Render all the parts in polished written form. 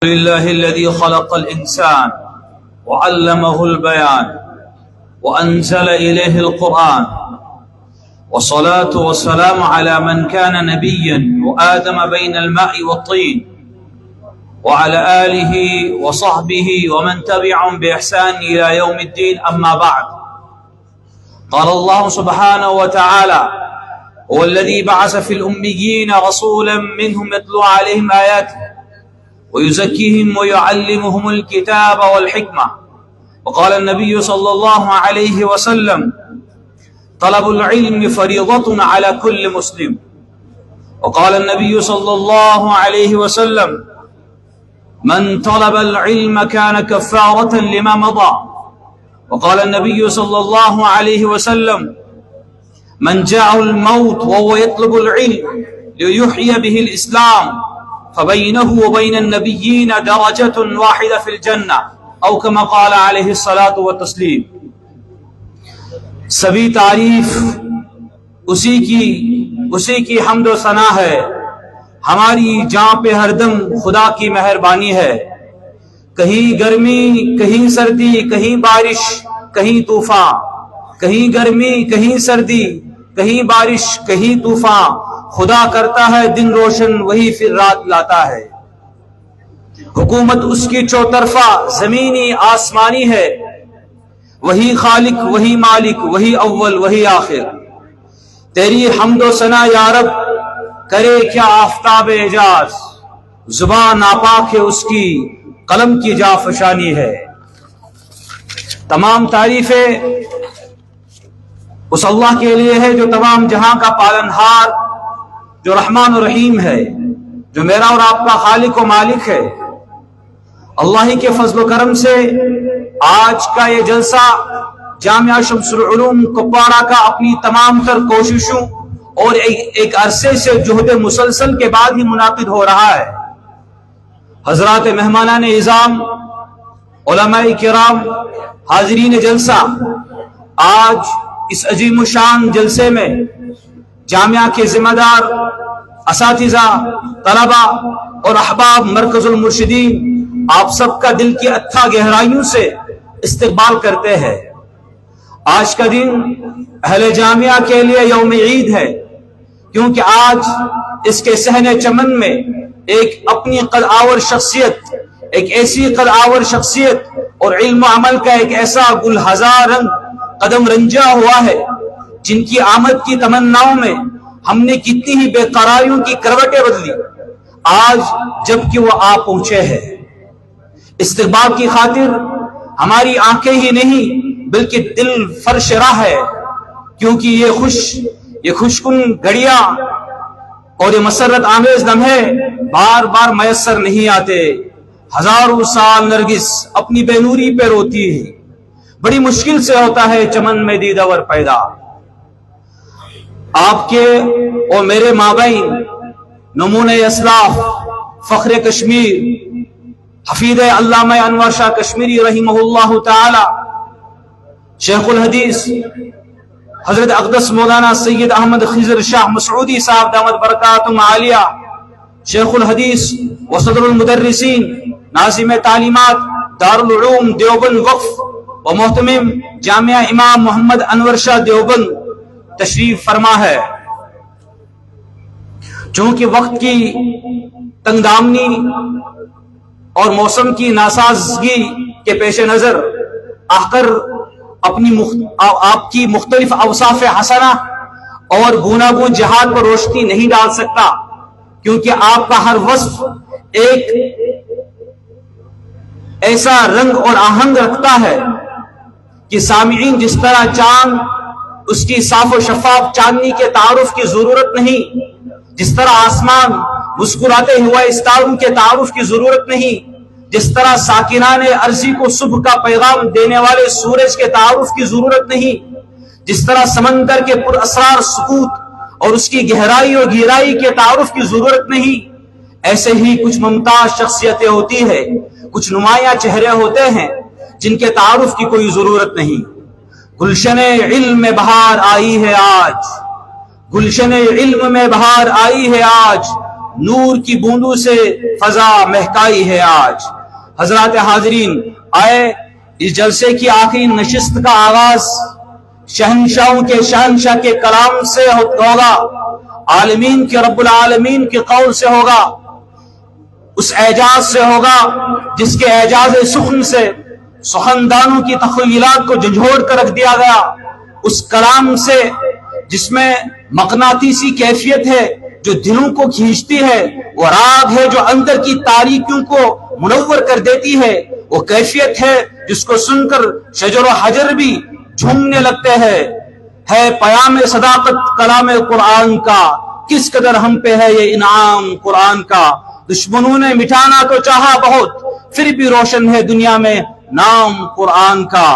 لله الذي خلق الإنسان وعلمه البيان وأنزل إليه القرآن، والصلاة والسلام على من كان نبيا وآدم بين الماء والطين، وعلى آله وصحبه ومن تبعهم بإحسان إلى يوم الدين. أما بعد، قال الله سبحانه وتعالى: هو الذي بعث في الأميين رسولا منهم يتلو عليهم آياته ويزكيهم ويعلمهم الكتاب والحكمة. وقال النبي صلى الله عليه وسلم: طلب العلم فريضة على كل مسلم. وقال النبي صلى الله عليه وسلم: من طلب العلم كان كفارة لما مضى. وقال النبي صلى الله عليه وسلم: من جاءه الموت وهو يطلب العلم ليحيي به الإسلام فبينه وبين النبيين درجة واحدة في الجنة، او كما قال علیہ الصلاۃ والتسلیم. سبھی تعریف اسی کی حمد و ثنا ہے. ہماری جان پہ ہر دم خدا کی مہربانی ہے. کہیں گرمی کہیں سردی، کہیں بارش کہیں طوفان، کہیں گرمی کہیں سردی، کہیں بارش کہیں طوفان. خدا کرتا ہے دن روشن، وہی پھر رات لاتا ہے. حکومت اس کی چوطرفہ زمینی آسمانی ہے. وہی خالق، وہی مالک، وہی اول، وہی آخر. تیری حمد و ثنا یا رب، کرے کیا آفتاب اعجاز. زبان ناپاک ہے اس کی، قلم کی جافشانی ہے. تمام تعریفیں اس اللہ کے لیے ہے جو تمام جہاں کا پالنہار، جو رحمان و رحیم ہے، جو میرا اور آپ کا خالق و مالک ہے. اللہ ہی کے فضل و کرم سے آج کا یہ جلسہ جامعہ شمس العلوم کپواڑہ کا اپنی تمام تر کوششوں اور ایک عرصے سے جہد مسلسل کے بعد ہی منعقد ہو رہا ہے. حضرات مہمانان اعظام، علماء کرام، حاضرین جلسہ، آج اس عظیم الشان جلسے میں جامعہ کے ذمہ دار، اساتذہ، طلبہ اور احباب مرکز المرشدین، آپ سب کا دل کی اتھا گہرائیوں سے استقبال کرتے ہیں. آج کا دن اہل جامعہ کے لیے یوم عید ہے، کیونکہ آج اس کے صحن چمن میں ایک اپنی قد آور شخصیت، ایک ایسی قد آور شخصیت اور علم و عمل کا ایک ایسا گل ہزار رنگ قدم رنجا ہوا ہے، جن کی آمد کی تمناؤں میں ہم نے کتنی ہی بے قراریوں کی کروٹیں بدلی، آج جبکہ وہ آ پہنچے ہیں. استقبال کی خاطر ہماری آنکھیں ہی نہیں بلکہ دل فرش راہ ہے، کیونکہ یہ خوشکن گھڑیاں اور یہ مسرت آمیز لمحے بار بار میسر نہیں آتے. ہزاروں سال نرگس اپنی بے نوری پہ روتی ہے، بڑی مشکل سے ہوتا ہے چمن میں دیدور پیدا. آپ کے اور میرے مابین نمونہ اسلاف، فخر کشمیر، حفیظ علامہ انور شاہ کشمیری رحمہ اللہ تعالی، شیخ الحدیث حضرت اقدس مولانا سید احمد خضر شاہ مسعودی صاحب دامت برکاتہم عالیہ، شیخ الحدیث و صدر المدرسین، ناظم تعلیمات دارالعلوم دیوبند وقف و محتمم جامعہ امام محمد انور شاہ دیوبند تشریف فرما ہے. چونکہ وقت کی تنگ دامنی اور موسم کی ناسازگی کے پیش نظر آخر آپ کی مختلف اوصاف حسنہ اور گوناگون جہاد پر روشنی نہیں ڈال سکتا، کیونکہ آپ کا ہر وصف ایک ایسا رنگ اور آہنگ رکھتا ہے کہ سامعین جس طرح چاند اس کی صاف و شفاف چاندنی کے تعارف کی ضرورت نہیں، جس طرح آسمان مسکراتے ہوئے ستاروں کے تعارف کی ضرورت نہیں، جس طرح ساکنان ارضی کو صبح کا پیغام دینے والے سورج کے تعارف کی ضرورت نہیں، جس طرح سمندر کے پر اسرار سکوت اور اس کی گہرائی اور گہرائی کے تعارف کی ضرورت نہیں، ایسے ہی کچھ ممتاز شخصیتیں ہوتی ہیں، کچھ نمایاں چہرے ہوتے ہیں جن کے تعارف کی کوئی ضرورت نہیں. گلشن علم میں بہار آئی ہے آج، گلشن علم میں بہار آئی ہے آج، نور کی بوندوں سے فضا مہکائی ہے آج۔ حضرات حاضرین، آئے اس جلسے کی آخری نشست کا آغاز شہنشاہوں کے شہنشاہ کے کلام سے ہوگا، عالمین کے رب العالمین کے قول سے ہوگا، اس اعجاز سے ہوگا جس کے اعجاز سخن سے سخندانوں کی تخیلات کو جھنجھوڑ کر رکھ دیا گیا، اس کلام سے جس میں مقناطیسی کیفیت ہے جو دلوں کو کھینچتی ہے، وہ راگ ہے جو اندر کی تاریکیوں کو منور کر دیتی ہے، وہ کیفیت ہے جس کو سن کر شجر و حجر بھی جھومنے لگتے ہیں۔ ہے پیام صداقت کلام قرآن کا، کس قدر ہم پہ ہے یہ انعام قرآن کا۔ دشمنوں نے مٹانا تو چاہا بہت، پھر بھی روشن ہے دنیا میں نام قرآن کا۔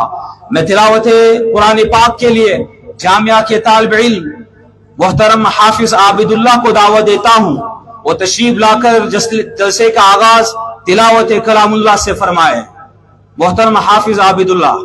میں تلاوت قرآن پاک کے لیے جامعہ کے طالب علم محترم حافظ عابد اللہ کو دعوت دیتا ہوں، وہ تشریف لا کر جلسے کا آغاز تلاوت کلام اللہ سے فرمائے۔ محترم حافظ عابد اللہ۔